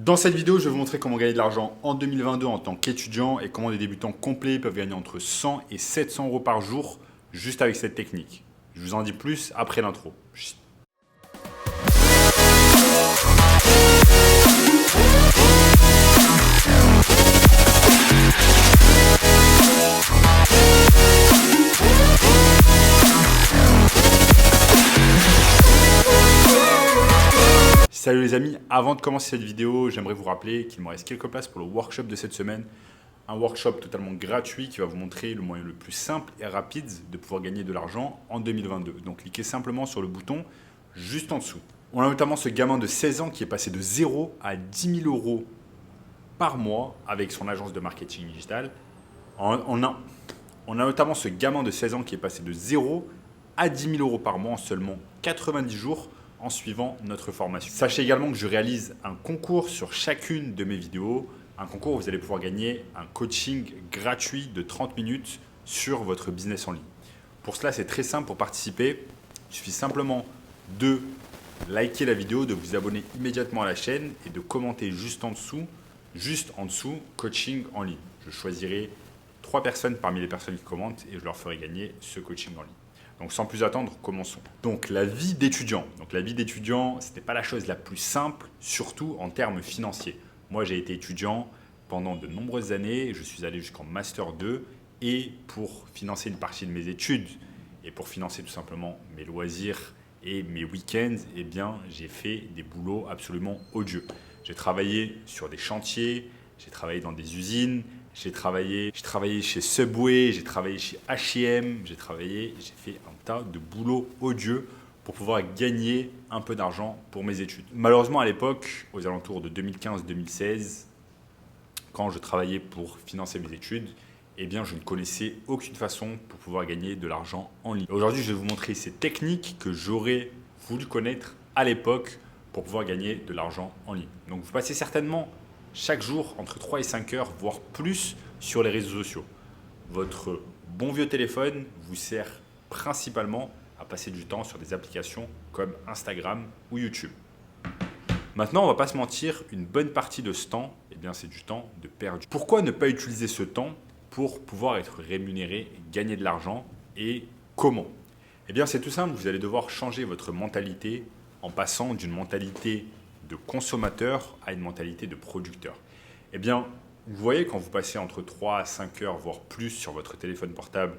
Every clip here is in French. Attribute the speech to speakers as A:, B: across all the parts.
A: Dans cette vidéo, je vais vous montrer comment gagner de l'argent en 2022 en tant qu'étudiant et comment des débutants complets peuvent gagner entre 100 et 700 euros par jour juste avec cette technique. Je vous en dis plus après l'intro. Salut les amis, avant de commencer cette vidéo, j'aimerais vous rappeler qu'il me reste quelques places pour le workshop de cette semaine. Un workshop totalement gratuit qui va vous montrer le moyen le plus simple et rapide de pouvoir gagner de l'argent en 2022. Donc cliquez simplement sur le bouton juste en dessous. On a notamment ce gamin de 16 ans qui est passé de 0 à 10 000 euros par mois avec son agence de marketing digital. On a notamment ce gamin de 16 ans qui est passé de 0 à 10 000 euros par mois en seulement 90 jours en suivant notre formation. Sachez également que je réalise un concours sur chacune de mes vidéos. Un concours où vous allez pouvoir gagner un coaching gratuit de 30 minutes sur votre business en ligne. Pour cela, c'est très simple pour participer. Il suffit simplement de liker la vidéo, de vous abonner immédiatement à la chaîne et de commenter juste en dessous, coaching en ligne. Je choisirai 3 personnes parmi les personnes qui commentent et je leur ferai gagner ce coaching en ligne. Donc sans plus attendre, commençons. Donc la vie d'étudiant. Donc la vie d'étudiant, ce n'était pas la chose la plus simple, surtout en termes financiers. Moi, j'ai été étudiant pendant de nombreuses années. Je suis allé jusqu'en Master 2 et pour financer une partie de mes études et pour financer tout simplement mes loisirs et mes week-ends, eh bien, j'ai fait des boulots absolument odieux. J'ai travaillé sur des chantiers, j'ai travaillé dans des usines, j'ai travaillé chez Subway, j'ai travaillé chez H&M, j'ai fait un tas de boulots odieux pour pouvoir gagner un peu d'argent pour mes études. Malheureusement, à l'époque, aux alentours de 2015-2016, quand je travaillais pour financer mes études, eh bien, je ne connaissais aucune façon pour pouvoir gagner de l'argent en ligne. Aujourd'hui, je vais vous montrer ces techniques que j'aurais voulu connaître à l'époque pour pouvoir gagner de l'argent en ligne. Donc, vous passez certainement chaque jour entre 3 et 5 heures, voire plus, sur les réseaux sociaux. Votre bon vieux téléphone vous sert principalement à passer du temps sur des applications comme Instagram ou YouTube. Maintenant, on ne va pas se mentir, une bonne partie de ce temps, eh bien, c'est du temps de perdu. Pourquoi ne pas utiliser ce temps pour pouvoir être rémunéré, gagner de l'argent et comment? Eh bien, c'est tout simple, vous allez devoir changer votre mentalité en passant d'une mentalité de consommateur à une mentalité de producteur. Eh bien, vous voyez quand vous passez entre 3 à 5 heures, voire plus sur votre téléphone portable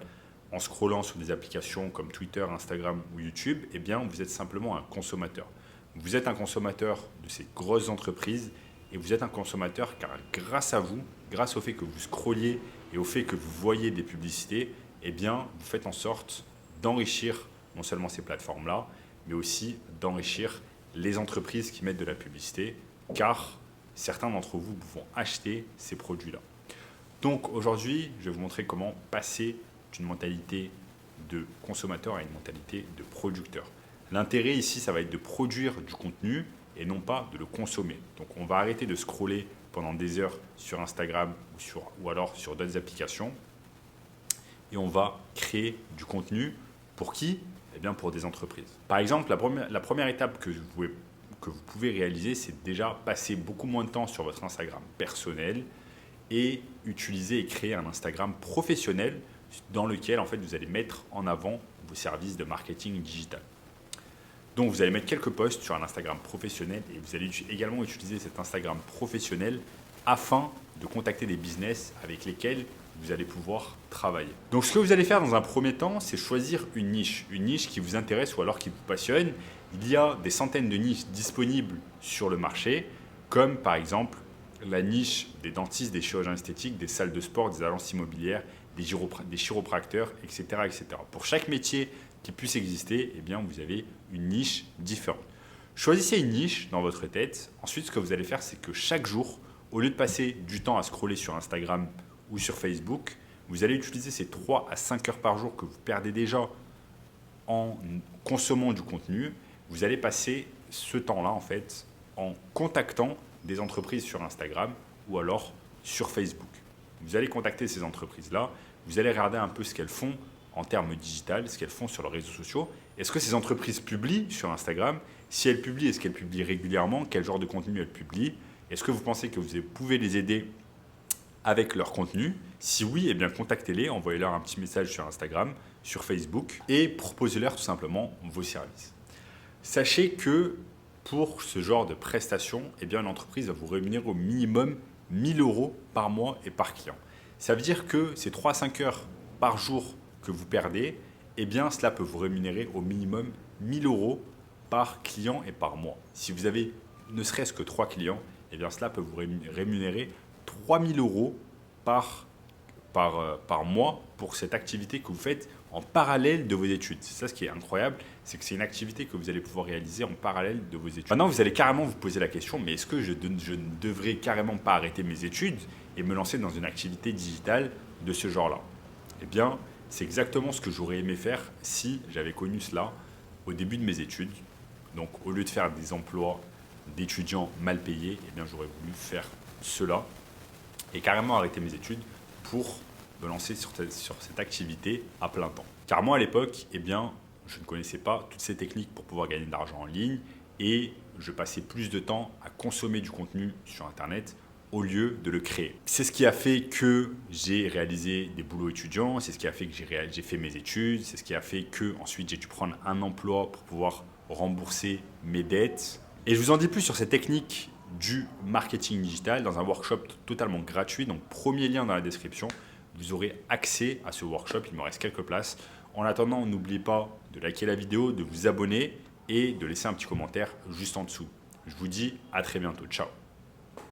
A: en scrollant sur des applications comme Twitter, Instagram ou YouTube, eh bien, vous êtes simplement un consommateur. Vous êtes un consommateur de ces grosses entreprises et vous êtes un consommateur car grâce à vous, grâce au fait que vous scrolliez et au fait que vous voyez des publicités, eh bien, vous faites en sorte d'enrichir non seulement ces plateformes-là, mais aussi d'enrichir les entreprises qui mettent de la publicité, car certains d'entre vous vont acheter ces produits-là. Donc aujourd'hui, je vais vous montrer comment passer d'une mentalité de consommateur à une mentalité de producteur. L'intérêt ici, ça va être de produire du contenu et non pas de le consommer. Donc on va arrêter de scroller pendant des heures sur Instagram ou alors sur d'autres applications et on va créer du contenu pour qui ? Eh bien pour des entreprises. Par exemple, la première étape que vous pouvez réaliser, c'est déjà passer beaucoup moins de temps sur votre Instagram personnel et utiliser et créer un Instagram professionnel dans lequel en fait, vous allez mettre en avant vos services de marketing digital. Donc vous allez mettre quelques posts sur un Instagram professionnel et vous allez également utiliser cet Instagram professionnel afin de contacter des business avec lesquels vous allez pouvoir travailler. Donc ce que vous allez faire dans un premier temps, c'est choisir une niche qui vous intéresse ou alors qui vous passionne. Il y a des centaines de niches disponibles sur le marché, comme par exemple la niche des dentistes, des chirurgiens esthétiques, des salles de sport, des agences immobilières, des chiropracteurs, etc., etc. Pour chaque métier qui puisse exister, eh bien, vous avez une niche différente. Choisissez une niche dans votre tête. Ensuite, ce que vous allez faire, c'est que chaque jour, au lieu de passer du temps à scroller sur Instagram ou sur Facebook, vous allez utiliser ces 3 à 5 heures par jour que vous perdez déjà en consommant du contenu. Vous allez passer ce temps-là en fait en contactant des entreprises sur Instagram ou alors sur Facebook. Vous allez contacter ces entreprises-là, vous allez regarder un peu ce qu'elles font en termes digital, ce qu'elles font sur leurs réseaux sociaux. Est-ce que ces entreprises publient sur Instagram? Si elles publient, est-ce qu'elles publient régulièrement? Quel genre de contenu elles publient? Est-ce que vous pensez que vous pouvez les aider avec leur contenu? Si oui, eh bien contactez-les, envoyez-leur un petit message sur Instagram, sur Facebook et proposez-leur tout simplement vos services. Sachez que pour ce genre de prestations, eh bien l'entreprise va vous rémunérer au minimum 1 000 € par mois et par client. Ça veut dire que ces 3 à 5 heures par jour que vous perdez, eh bien cela peut vous rémunérer au minimum 1 000 € par client et par mois. Si vous avez ne serait-ce que 3 clients, eh bien cela peut vous rémunérer 3 000 € par mois pour cette activité que vous faites en parallèle de vos études. C'est ça ce qui est incroyable, c'est que c'est une activité que vous allez pouvoir réaliser en parallèle de vos études. Maintenant, vous allez carrément vous poser la question, mais est-ce que je ne devrais carrément pas arrêter mes études et me lancer dans une activité digitale de ce genre-là? Eh bien, c'est exactement ce que j'aurais aimé faire si j'avais connu cela au début de mes études. Donc, au lieu de faire des emplois d'étudiants mal payés, eh bien, j'aurais voulu faire cela et carrément arrêter mes études pour me lancer sur cette activité à plein temps. Car moi, à l'époque, eh bien, je ne connaissais pas toutes ces techniques pour pouvoir gagner de l'argent en ligne et je passais plus de temps à consommer du contenu sur Internet au lieu de le créer. C'est ce qui a fait que j'ai réalisé des boulots étudiants, c'est ce qui a fait que j'ai fait mes études, c'est ce qui a fait que ensuite j'ai dû prendre un emploi pour pouvoir rembourser mes dettes. Et je vous en dis plus sur cette technique du marketing digital dans un workshop totalement gratuit. Donc, premier lien dans la description, vous aurez accès à ce workshop. Il me reste quelques places. En attendant, n'oubliez pas de liker la vidéo, de vous abonner et de laisser un petit commentaire juste en dessous. Je vous dis à très bientôt. Ciao.